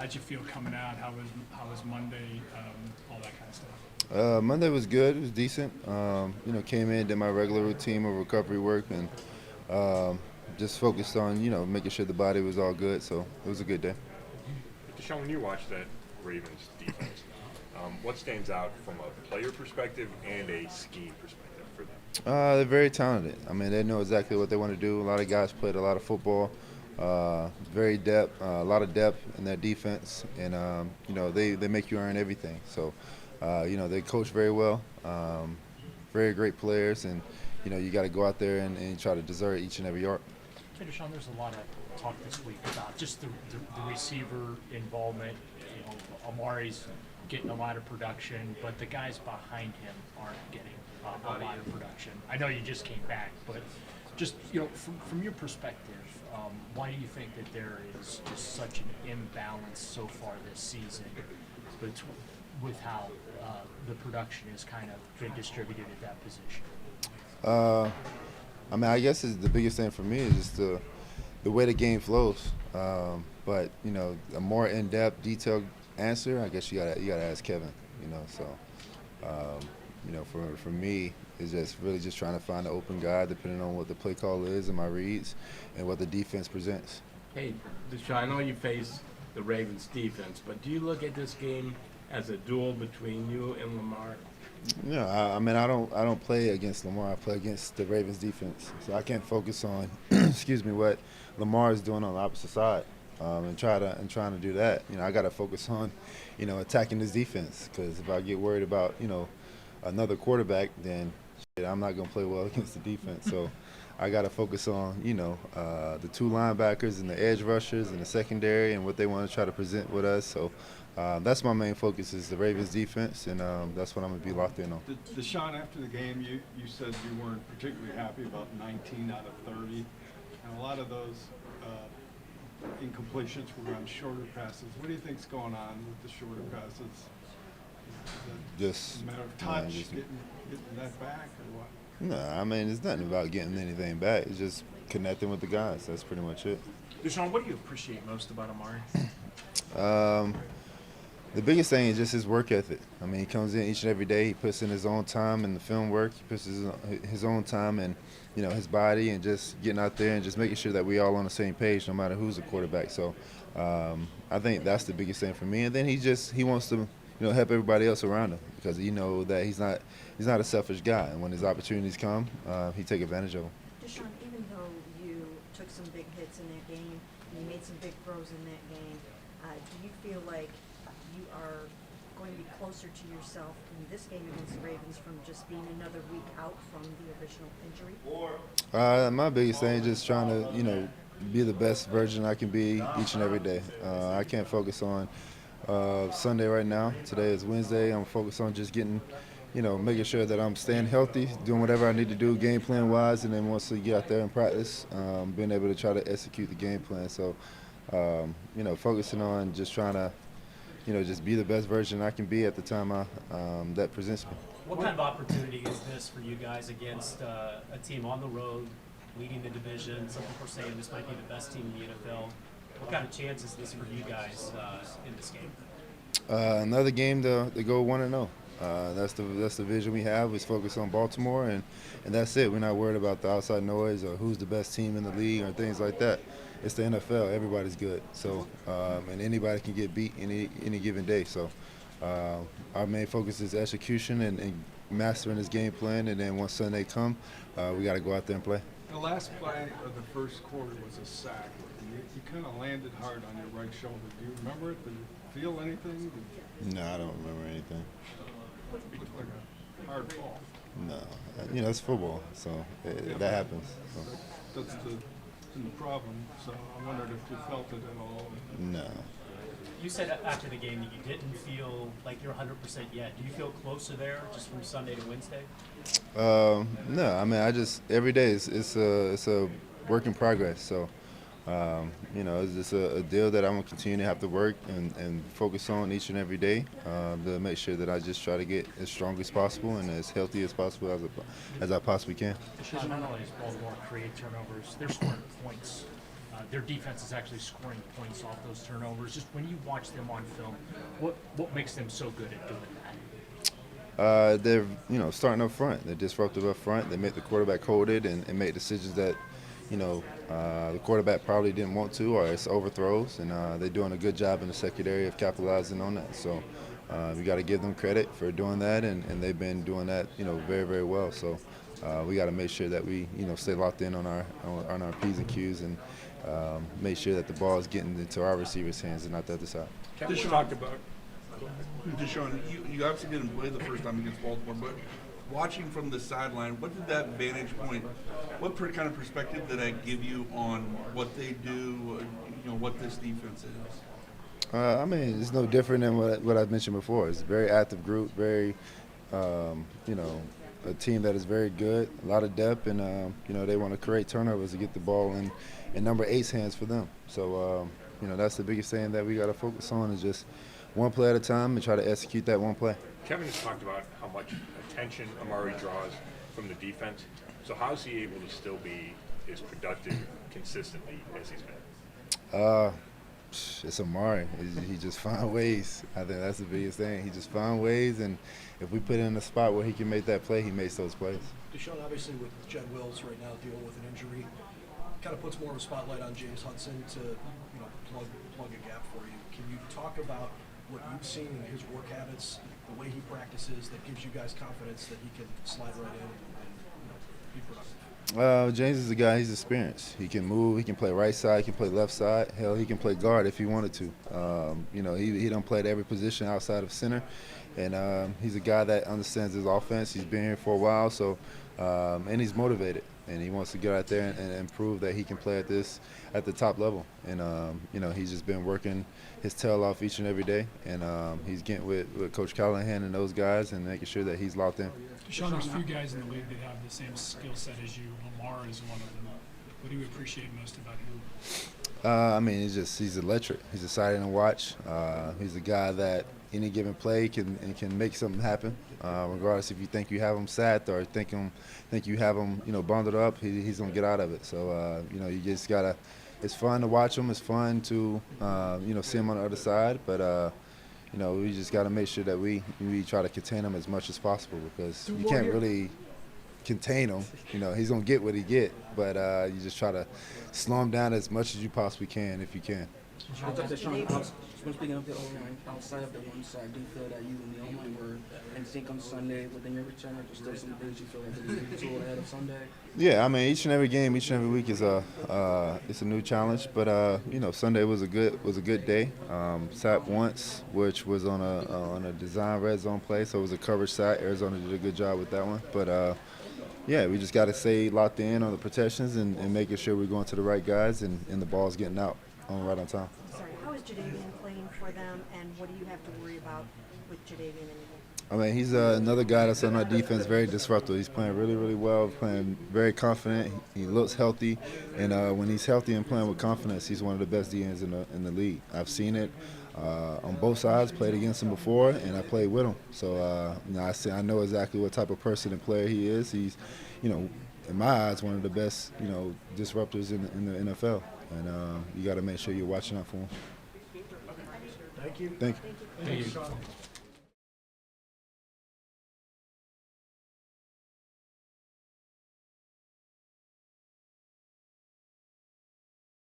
How'd you feel coming out? How was Monday? All that kind of stuff. Monday was good. It was decent. Came in, did my regular routine of recovery work, and um, just focused on making sure the body was all good. So it was a good day. Deshaun, when you watch that Ravens defense, what stands out from a player perspective and a scheme perspective for them? They're very talented. I mean, they know exactly what they want to do. A lot of guys played a lot of football. Very depth, a lot of depth in that defense, and they make you earn everything. So, they coach very well. Very great players, and you got to go out there and try to deserve each and every yard. Hey, Deshaun, there's a lot of talk this week about just the receiver involvement. Amari's getting a lot of production, but the guys behind him aren't getting a lot of production. I know you just came back, but just from your perspective, why do you think that there is just such an imbalance so far this season with how the production has kind of been distributed at that position? I guess the biggest thing for me is just the way the game flows. But a more in-depth, detailed answer, I guess you gotta ask Kevin. For me, is just really just trying to find an open guy depending on what the play call is and my reads and what the defense presents. Hey, Deshaun, I know you face the Ravens defense, but do you look at this game as a duel between you and Lamar? No, I don't play against Lamar. I play against the Ravens defense, so I can't focus on what Lamar is doing on the opposite side, and trying to do that. I got to focus on attacking this defense, because if I get worried about another quarterback, then I'm not going to play well against the defense. So I got to focus on the two linebackers and the edge rushers and the secondary and what they want to try to present with us. So that's my main focus, is the Ravens defense, and that's what I'm going to be locked in on. Deshaun, after the game, you said you weren't particularly happy about 19 out of 30, and a lot of those incompletions were on shorter passes. What do you think's going on with the shorter passes? Just a matter of touch, getting that back, or what? No, it's nothing about getting anything back. It's just connecting with the guys. That's pretty much it. Deshaun, what do you appreciate most about Amari? The biggest thing is just his work ethic. He comes in each and every day. He puts in his own time in the film work. He puts his own time in, his body, and just getting out there and just making sure that we all on the same page, no matter who's the quarterback. So I think that's the biggest thing for me. And then he wants to help everybody else around him, because that he's not a selfish guy, and when his opportunities come, he take advantage of them. Deshaun, even though you took some big hits in that game and you made some big throws in that game, do you feel like you are going to be closer to yourself in this game against the Ravens from just being another week out from the original injury? My biggest thing is just trying to be the best version I can be each and every day. I can't focus on Sunday right now. Today is Wednesday. I'm focused on just getting, making sure that I'm staying healthy, doing whatever I need to do game plan wise, and then once we get out there and practice, being able to try to execute the game plan. So, focusing on just trying to, just be the best version I can be at the time that presents me. What kind of opportunity is this for you guys against a team on the road, leading the division? Some people are saying this might be the best team in the NFL. What kind of chance is this for you guys in this game? Another game to go 1-0. That's the vision we have. We focus on Baltimore, and that's it. We're not worried about the outside noise or who's the best team in the league or things like that. It's the NFL. Everybody's good. So and anybody can get beat any given day. So our main focus is execution and mastering this game plan. And then once Sunday come, we got to go out there and play. The last play of the first quarter was a sack. You kind of landed hard on your right shoulder. Do you remember it? Did you feel anything? No, I don't remember anything. It looked like a hard fall. No, it's football, so that happens. So. That's the problem. So I wondered if you felt it at all. No. You said after the game that you didn't feel like you're 100% yet. Do you feel closer there just from Sunday to Wednesday? No, I just every day it's a work in progress. So. It's just a deal that I'm going to continue to have to work and focus on each and every day to make sure that I just try to get as strong as possible and as healthy as possible as I possibly can. Deshaun, not only does Baltimore create turnovers, they're scoring points Their defense is actually scoring points off those turnovers. Just when you watch them on film, what makes them so good at doing that? They're starting up front. They're disruptive up front. They make the quarterback hold it and make decisions that the quarterback probably didn't want to, or it's overthrows, and they're doing a good job in the secondary of capitalizing on that. So we got to give them credit for doing that, and they've been doing that very, very well. So we got to make sure that we stay locked in on our P's and Q's and make sure that the ball is getting into our receivers' hands and not the other side. Kevin talked about. Deshaun, you obviously didn't play the first time against Baltimore, but watching from the sideline, what did that vantage point, what kind of perspective did that give you on what they do, what this defense is? I mean, it's no different than what I mentioned before. It's a very active group, very, a team that is very good, a lot of depth, and, they want to create turnovers to get the ball in number 8's hands for them. So, that's the biggest thing that we got to focus on is just one play at a time and try to execute that one play. Kevin has talked about how much attention Amari draws from the defense. So how is he able to still be as productive consistently as he's been? It's Amari. He just find ways. I think that's the biggest thing. He just find ways, and if we put him in a spot where he can make that play, he makes those plays. Deshaun, obviously with Jed Wills right now dealing with an injury, kind of puts more of a spotlight on James Hudson to plug a gap for you. Can you talk about what you've seen in his work habits, the way he practices, that gives you guys confidence that he can slide right in and be productive? James is a guy, he's experienced. He can move, he can play right side, he can play left side. Hell, he can play guard if he wanted to. He don't play at every position outside of center. And he's a guy that understands his offense. He's been here for a while, so and he's motivated. And he wants to get out there and prove that he can play at the top level. And he's just been working his tail off each and every day. And he's getting with Coach Callahan and those guys and making sure that he's locked in. Deshaun, there's a few guys in the league that have the same skill set as you. Lamar is one of them. What do you appreciate most about him? He's electric. He's exciting to watch. He's a guy that any given play can make something happen, regardless if you think you have him sacked or think you have him bundled up. He's gonna get out of it. So you just gotta. It's fun to watch him. It's fun to see him on the other side. But we just gotta make sure that we try to contain him as much as possible because you can't really contain him. He's gonna get what he get, but you just try to slow him down as much as you possibly can if you can. Speaking of the O-line, outside of the one side, do you feel that you and the O-line were in sync on Sunday within your return, or just still some things you feel like you need to ahead of Sunday? Yeah, each and every game, each and every week is it's a new challenge. But Sunday was a good day. Sacked once, which was on a design red zone play, so it was a coverage sack. Arizona did a good job with that one. But we just got to stay locked in on the protections and making sure we're going to the right guys and the ball's getting out right on time. Sorry, how is Jadeveon playing for them, and what do you have to worry about with Jadeveon anymore? He's another guy that's on our defense, very disruptive. He's playing really, really well, playing very confident. He looks healthy, and when he's healthy and playing with confidence, he's one of the best DNs in the league. I've seen it on both sides, played against him before, and I played with him. So I know exactly what type of person and player he is. He's, in my eyes, one of the best, disruptors in the NFL. And you got to make sure you're watching out for him. Thank you. Thank you. Thank you.